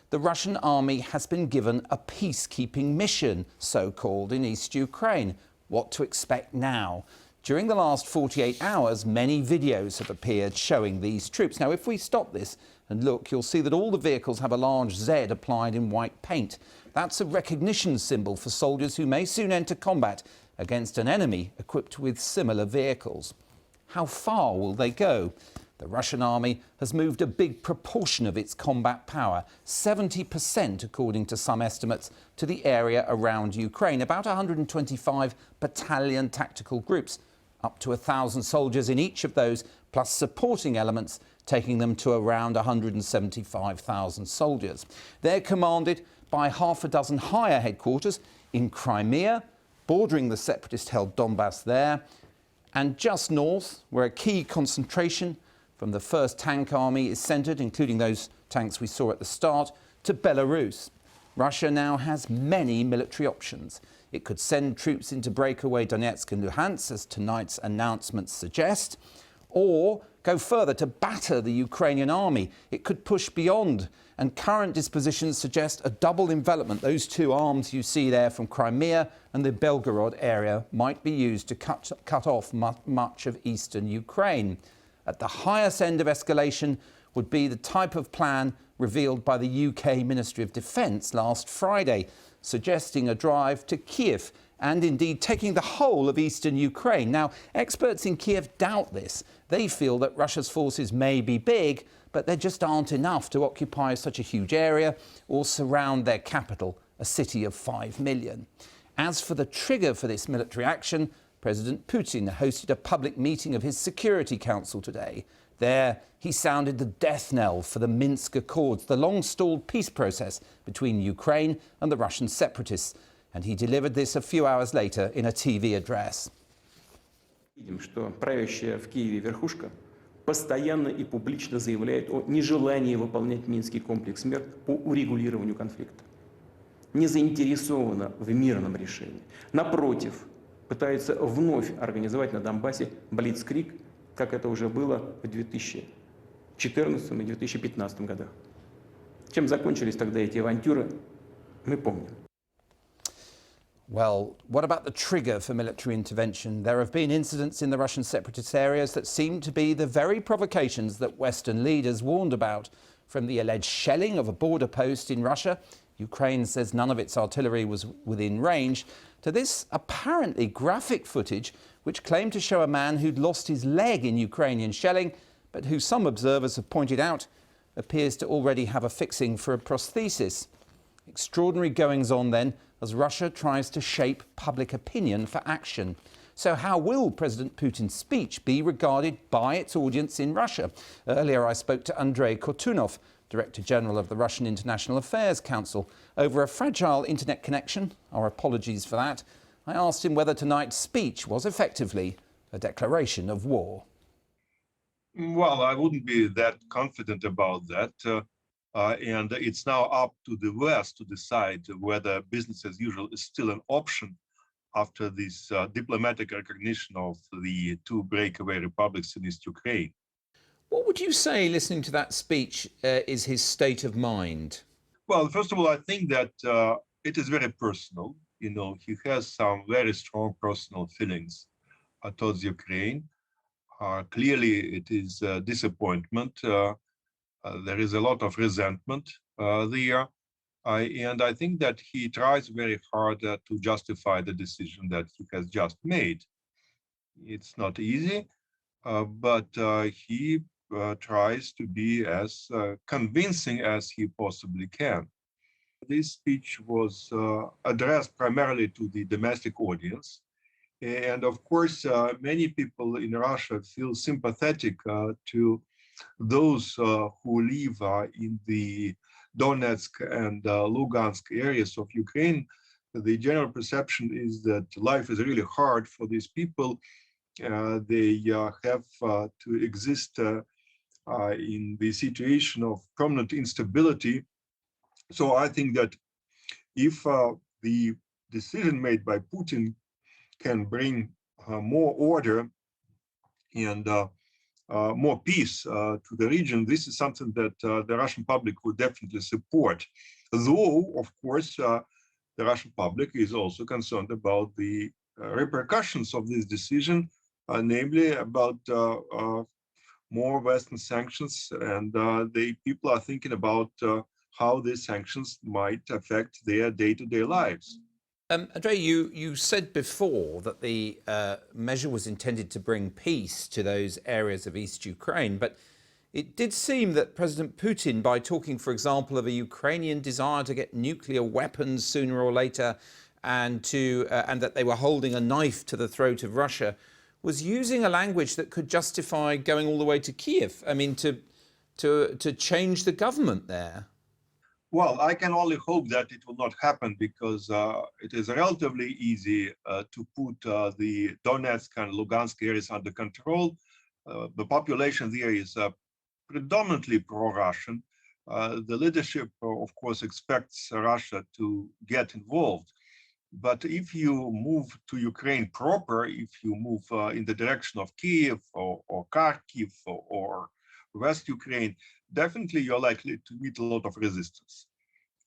the Russian army has been given a peacekeeping mission, so-called, in East Ukraine. What to expect now? During the last 48 hours, many videos have appeared showing these troops. Now, if we stop this and look, you'll see that all the vehicles have a large Z applied in white paint. That's a recognition symbol for soldiers who may soon enter combat against an enemy equipped with similar vehicles. How far will they go? The Russian army has moved a big proportion of its combat power, 70% according to some estimates, to the area around Ukraine, about 125 battalion tactical groups, up to 1,000 soldiers in each of those, plus supporting elements, taking them to around 175,000 soldiers. They're commanded by half a dozen higher headquarters in Crimea, bordering the separatist-held Donbass there, and just north, where a key concentration from the 1st Tank Army is centred, including those tanks we saw at the start, to Belarus. Russia now has many military options. It could send troops into breakaway Donetsk and Luhansk, as tonight's announcements suggest, or go further to batter the Ukrainian army. It could push beyond, and current dispositions suggest a double envelopment. Those two arms you see there from Crimea and the Belgorod area might be used to cut off much of eastern Ukraine. At the highest end of escalation would be the type of plan revealed by the UK Ministry of Defence last Friday, suggesting a drive to Kiev and indeed taking the whole of eastern Ukraine. Now, experts in Kiev doubt this. They feel that Russia's forces may be big, but there just aren't enough to occupy such a huge area or surround their capital, a city of 5 million. As for the trigger for this military action, President Putin hosted a public meeting of his Security Council today. There, he sounded the death knell for the Minsk Accords, the long-stalled peace process between Ukraine and the Russian separatists. And he delivered this a few hours later in a TV address. Видим, что правящая в Киеве верхушка постоянно и публично заявляет о нежелании выполнять Минский комплекс мер по урегулированию конфликта. Не заинтересована в мирном решении. Напротив, пытается вновь организовать на Донбассе блицкриг, как это уже было в 2014 и 2015 годах. Чем закончились тогда эти авантюры, мы помним. Well, what about the trigger for military intervention? There have been incidents in the Russian separatist areas that seem to be the very provocations that Western leaders warned about, from the alleged shelling of a border post in Russia. Ukraine says none of its artillery was within range, to this apparently graphic footage which claimed to show a man who'd lost his leg in Ukrainian shelling, but who some observers have pointed out appears to already have a fixing for a prosthesis. Extraordinary goings-on then as Russia tries to shape public opinion for action. So how will President Putin's speech be regarded by its audience in Russia? Earlier I spoke to Andrey, Kortunov, Director General of the Russian International Affairs Council, over a fragile internet connection. Our apologies for that. I asked him whether tonight's speech was effectively a declaration of war. Well, I wouldn't be that confident about that. And it's now up to the West to decide whether business as usual is still an option after this diplomatic recognition of the two breakaway republics in East Ukraine. What would you say, listening to that speech, is his state of mind? Well, first of all, I think that it is very personal. You know, he has some very strong personal feelings towards Ukraine. Clearly, it is a disappointment. There is a lot of resentment there. And I think that he tries very hard to justify the decision that he has just made. It's not easy, but he tries to be as convincing as he possibly can. This speech was addressed primarily to the domestic audience. And of course, many people in Russia feel sympathetic to those who live in the Donetsk and Lugansk areas of Ukraine. The general perception is that life is really hard for these people. They have to exist in the situation of permanent instability. So I think that if the decision made by Putin can bring more order and more peace to the region, this is something that the Russian public would definitely support. Though, of course, the Russian public is also concerned about the repercussions of this decision, namely about more Western sanctions, and the people are thinking about how these sanctions might affect their day-to-day lives. Andrey, you said before that the measure was intended to bring peace to those areas of East Ukraine, but it did seem that President Putin, by talking, for example, of a Ukrainian desire to get nuclear weapons sooner or later, and that they were holding a knife to the throat of Russia, was using a language that could justify going all the way to Kiev. I mean, to change the government there. Well, I can only hope that it will not happen, because it is relatively easy to put the Donetsk and Lugansk areas under control. The population there is predominantly pro-Russian. The leadership, of course, expects Russia to get involved. But if you move to Ukraine proper, if you move in the direction of Kiev or Kharkiv or West Ukraine, definitely you're likely to meet a lot of resistance.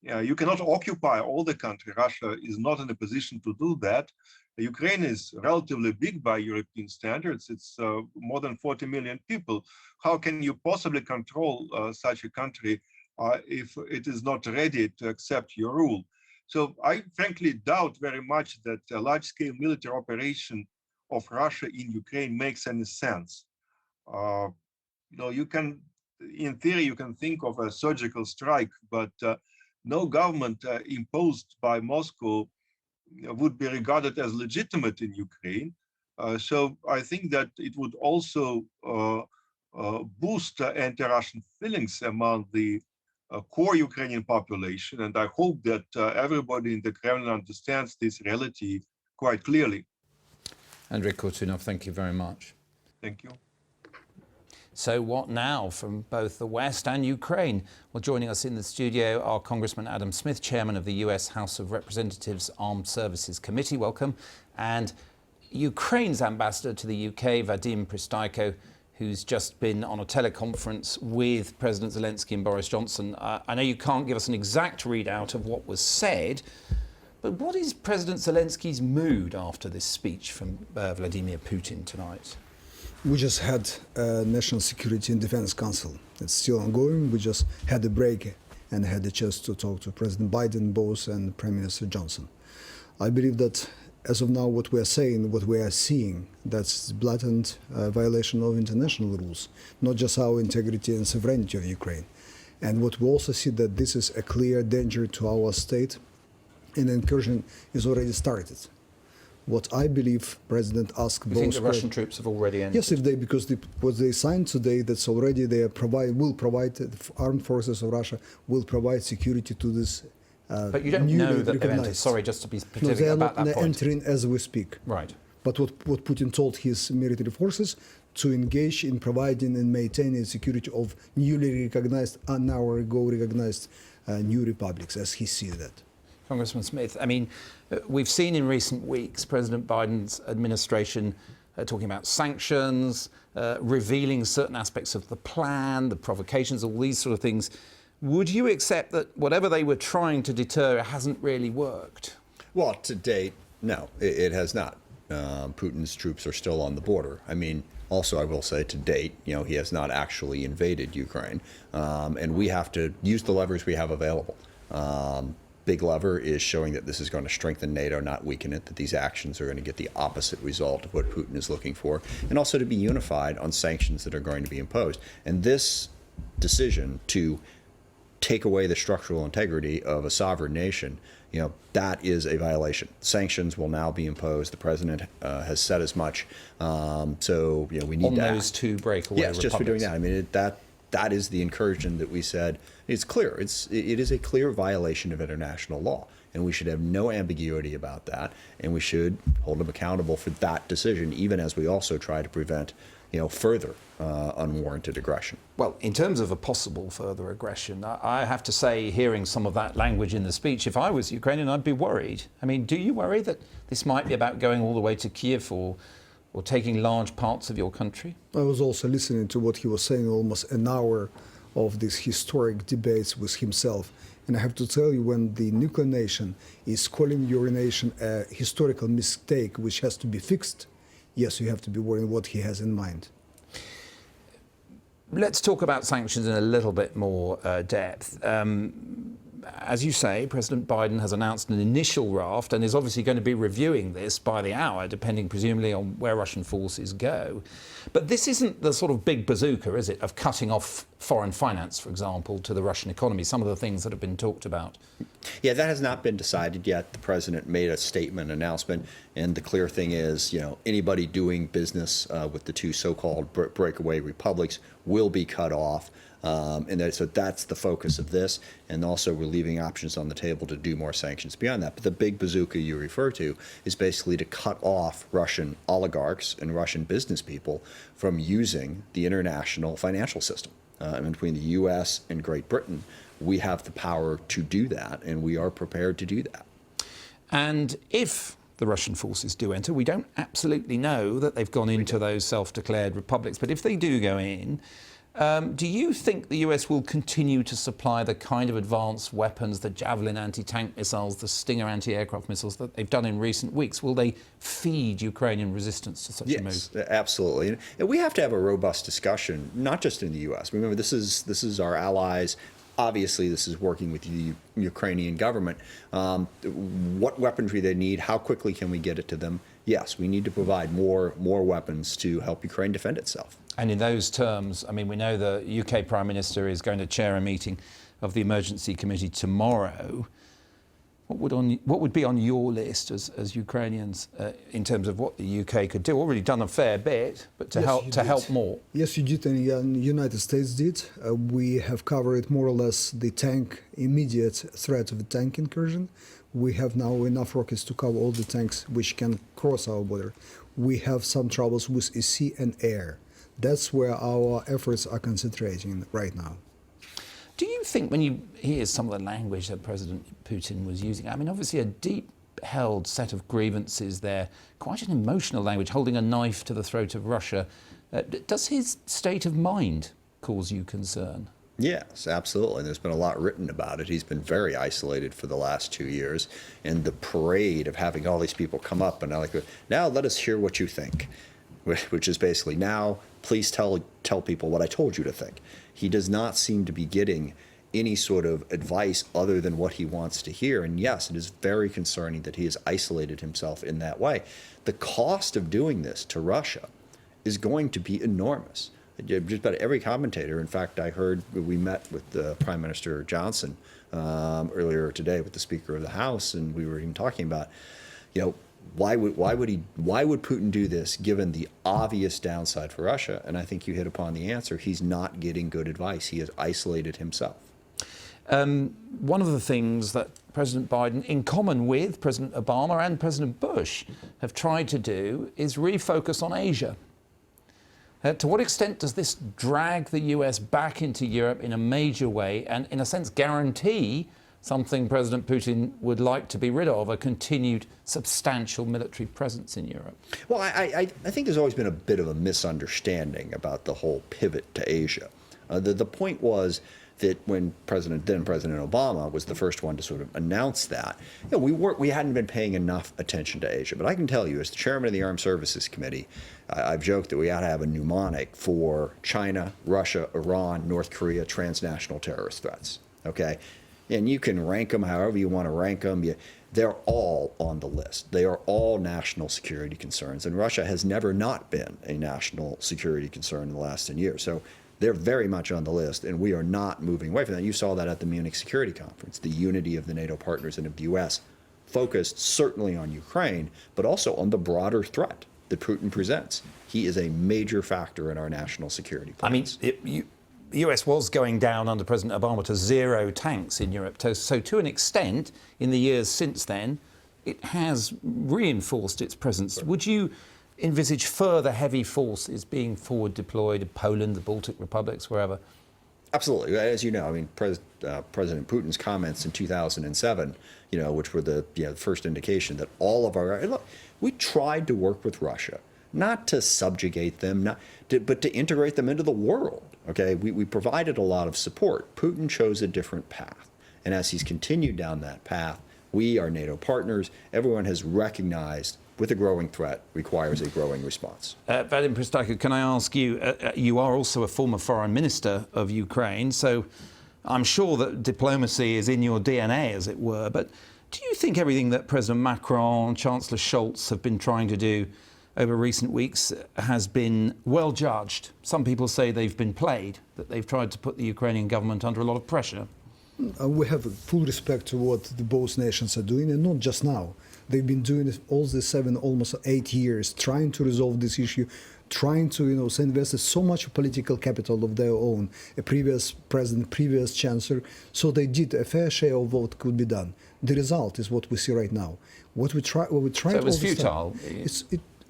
You cannot occupy all the country. Russia is not in a position to do that. Ukraine is relatively big by European standards. It's more than 40 million people. How can you possibly control such a country if it is not ready to accept your rule? So I frankly doubt very much that a large-scale military operation of Russia in Ukraine makes any sense. You can, in theory, you can think of a surgical strike, but no government imposed by Moscow would be regarded as legitimate in Ukraine. So I think that it would also boost anti-Russian feelings among the core Ukrainian population. And I hope that everybody in the Kremlin understands this reality quite clearly. Andrey Kortunov, thank you very much. Thank you. So what now from both the West and Ukraine? Well, joining us in the studio are Congressman Adam Smith, chairman of the US House of Representatives Armed Services Committee. Welcome. And Ukraine's ambassador to the UK, Vadym Prystaiko, who's just been on a teleconference with President Zelensky and Boris Johnson. I know you can't give us an exact readout of what was said, but what is President Zelensky's mood after this speech from Vladimir Putin tonight? We just had a National Security and Defense Council. It's still ongoing. We just had a break and had the chance to talk to President Biden, both, and Prime Minister Johnson. I believe that as of now, what we are saying, what we are seeing, that's blatant violation of international rules, not just our integrity and sovereignty of Ukraine. And what we also see that this is a clear danger to our state, and incursion is already started. What I believe President asked both. You think the Russian troops have already entered? Yes, because what they signed today, that's already they will provide, the armed forces of Russia will provide security to this. But you don't know that they've entered. Sorry, just to be specific about that point. No, they are not entering as we speak. Right. But what Putin told his military forces to engage in providing and maintaining security of newly recognized, an hour ago recognized new republics, as he sees that. Congressman Smith, I mean, we've seen in recent weeks President Biden's administration talking about sanctions, revealing certain aspects of the plan, the provocations, all these sort of things. Would you accept that whatever they were trying to deter hasn't really worked? Well, to date, no, it has not. Putin's troops are still on the border. I mean, also, I will say to date, he has not actually invaded Ukraine. And we have to use the levers we have available. Big lever is showing that this is going to strengthen NATO, not weaken it, that these actions are going to get the opposite result of what Putin is looking for, and also to be unified on sanctions that are going to be imposed. And this decision to take away the structural integrity of a sovereign nation, that is a violation. Sanctions will now be imposed. The president has said as much. So, we need on to those two breakaway republics. Just for doing that. I mean, that is the incursion that we said. It's clear. It is a clear violation of international law, and we should have no ambiguity about that. And we should hold them accountable for that decision, even as we also try to prevent, further unwarranted aggression. Well, in terms of a possible further aggression, I have to say, hearing some of that language in the speech, if I was Ukrainian, I'd be worried. I mean, do you worry that this might be about going all the way to Kiev or or taking large parts of your country? I was also listening to what he was saying, almost an hour of these historic debates with himself. And I have to tell you, when the nuclear nation is calling your nation a historical mistake which has to be fixed, yes, you have to be worried what he has in mind. Let's talk about sanctions in a little bit more depth. As you say, President Biden has announced an initial raft and is obviously going to be reviewing this by the hour, depending presumably on where Russian forces go. But this isn't the sort of big bazooka, is it, of cutting off foreign finance, for example, to the Russian economy, some of the things that have been talked about? Yeah, that has not been decided yet. The president made a statement, announcement, and the clear thing is, anybody doing business with the two so-called breakaway republics will be cut off. So that's the focus of this. And also we're leaving options on the table to do more sanctions beyond that. But the big bazooka you refer to is basically to cut off Russian oligarchs and Russian business people from using the international financial system. And between the U.S. and Great Britain, we have the power to do that, and we are prepared to do that. And if the Russian forces do enter, we don't absolutely know that they've gone into those self-declared republics, but if they do go in, do you think the US will continue to supply the kind of advanced weapons, the Javelin anti-tank missiles, the Stinger anti-aircraft missiles that they've done in recent weeks? Will they feed Ukrainian resistance to such a move? Yes, absolutely. And we have to have a robust discussion, not just in the US. Remember, this is our allies. Obviously, this is working with the Ukrainian government. What weaponry they need, how quickly can we get it to them? Yes, we need to provide more weapons to help Ukraine defend itself. And in those terms, I mean, we know the UK Prime Minister is going to chair a meeting of the Emergency Committee tomorrow. What would be on your list as Ukrainians in terms of what the UK could do? Already done a fair bit, but to help more. Yes, you did, and the United States did. We have covered more or less the immediate threat of a tank incursion. We have now enough rockets to cover all the tanks which can cross our border. We have some troubles with sea and air. That's where our efforts are concentrating right now. Do you think, when you hear some of the language that President Putin was using, I mean, obviously a deep-held set of grievances there, quite an emotional language, holding a knife to the throat of Russia. Does his state of mind cause you concern? Yes, absolutely. There's been a lot written about it. He's been very isolated for the last 2 years. And the parade of having all these people come up and now let us hear what you think, which is basically, now please tell people what I told you to think. He does not seem to be getting any sort of advice other than what he wants to hear. And yes, it is very concerning that he has isolated himself in that way. The cost of doing this to Russia is going to be enormous. Just about every commentator, in fact, I heard, we met with Prime Minister Johnson earlier today with the Speaker of the House, and we were even talking about, why would Putin do this given the obvious downside for Russia? And I think you hit upon the answer. He's not getting good advice. He has isolated himself. One of the things that President Biden, in common with President Obama and President Bush, have tried to do is refocus on Asia. To what extent does this drag the US back into Europe in a major way and, in a sense, guarantee something President Putin would like to be rid of, a continued substantial military presence in Europe? Well, I think there's always been a bit of a misunderstanding about the whole pivot to Asia. The point was that when then President Obama was the first one to sort of announce that, we hadn't been paying enough attention to Asia. But I can tell you, as the chairman of the Armed Services Committee, I've joked that we ought to have a mnemonic for China, Russia, Iran, North Korea, transnational terrorist threats. Okay? And you can rank them however you want to rank them. They're all on the list. They are all national security concerns. And Russia has never not been a national security concern in the last 10 years. So they're very much on the list, and we are not moving away from that. You saw that at the Munich Security Conference. The unity of the NATO partners and of the U.S. focused certainly on Ukraine, but also on the broader threat that Putin presents. He is a major factor in our national security plans. I mean, the US was going down under President Obama to 0 tanks in Europe. So to an extent, in the years since then, it has reinforced its presence. Sure. Would you envisage further heavy forces being forward deployed in Poland, the Baltic republics, wherever? Absolutely. As you know, I mean, President Putin's comments in 2007, which were the first indication that all of our... Look, we tried to work with Russia not to subjugate them, but to integrate them into the world. Okay, we provided a lot of support. Putin chose a different path. And as he's continued down that path, we, our NATO partners, everyone has recognized with a growing threat requires a growing response. Vadym Prystaiko, can I ask you, you are also a former foreign minister of Ukraine, so I'm sure that diplomacy is in your DNA, as it were, but do you think everything that President Macron and Chancellor Scholz have been trying to do over recent weeks has been well judged? Some people say they've been played, that they've tried to put the Ukrainian government under a lot of pressure. We have full respect to what the both nations are doing, and not just now. They've been doing it all the 7, almost 8 years, trying to resolve this issue, trying to, invest so much political capital of their own, a previous president, previous chancellor, so they did a fair share of what could be done. The result is what we see right now. What we try So it was futile?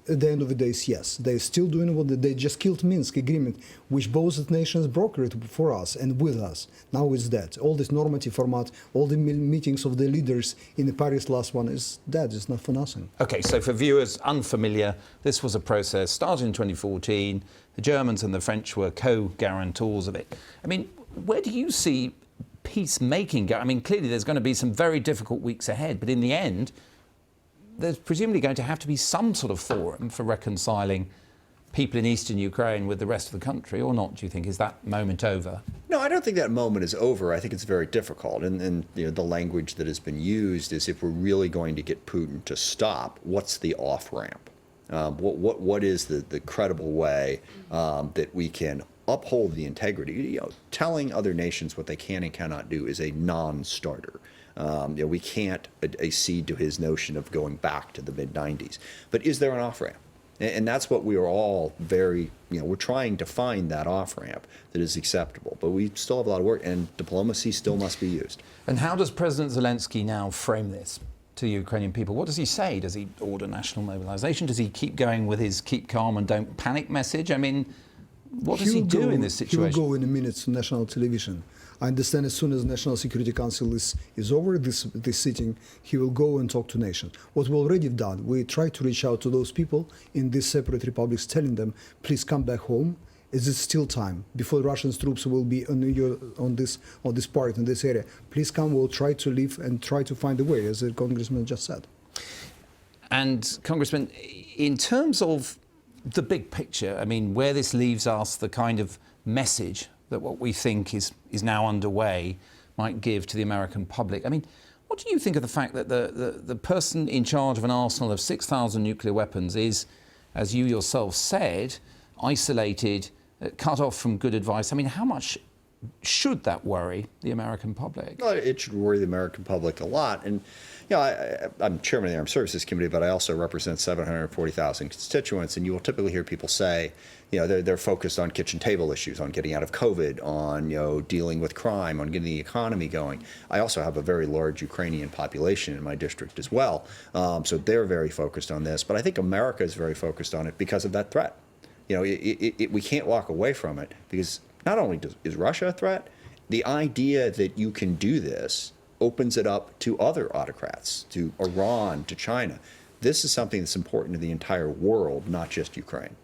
At the end of the day, yes. They're still doing what they just killed Minsk agreement, which both nations brokered for us and with us. Now it's dead. All this normative format, all the meetings of the leaders in the Paris last one is dead. It's not for nothing. OK, so for viewers unfamiliar, this was a process started in 2014. The Germans and the French were co-guarantors of it. I mean, where do you see peacemaking? I mean, clearly there's going to be some very difficult weeks ahead, but in the end, there's presumably going to have to be some sort of forum for reconciling people in eastern Ukraine with the rest of the country, or not, do you think? Is that moment over? No, I don't think that moment is over. I think it's very difficult. And the language that has been used is, if we're really going to get Putin to stop, what's the off-ramp? What is the credible way that we can uphold the integrity? Telling other nations what they can and cannot do is a non-starter. We can't accede to his notion of going back to the mid-90s. But is there an off-ramp? And that's what we are all we're trying to find that off-ramp that is acceptable. But we still have a lot of work, and diplomacy still must be used. And how does President Zelensky now frame this to the Ukrainian people? What does he say? Does he order national mobilization? Does he keep going with his keep calm and don't panic message? I mean, what does he do in this situation? He will go in a minute to national television. I understand as soon as the National Security Council is over this sitting, he will go and talk to nations. What we already have done, we try to reach out to those people in these separate republics, telling them, please come back home. Is it still time before Russian troops will be on this part, in this area? Please come, we'll try to leave and try to find a way, as the Congressman just said. And Congressman, in terms of the big picture, I mean, where this leaves us, the kind of message that what we think is now underway might give to the American public. I mean, what do you think of the fact that the person in charge of an arsenal of 6,000 nuclear weapons is, as you yourself said, isolated, cut off from good advice? I mean, how much should that worry the American public? Well, it should worry the American public a lot. And I'm chairman of the Armed Services Committee, but I also represent 740,000 constituents. And you will typically hear people say, they're focused on kitchen table issues, on getting out of COVID, on dealing with crime, on getting the economy going. I also have a very large Ukrainian population in my district as well, so they're very focused on this. But I think America is very focused on it because of that threat. We can't walk away from it, because not only is Russia a threat, the idea that you can do this opens it up to other autocrats, to Iran, to China. This is something that's important to the entire world, not just Ukraine.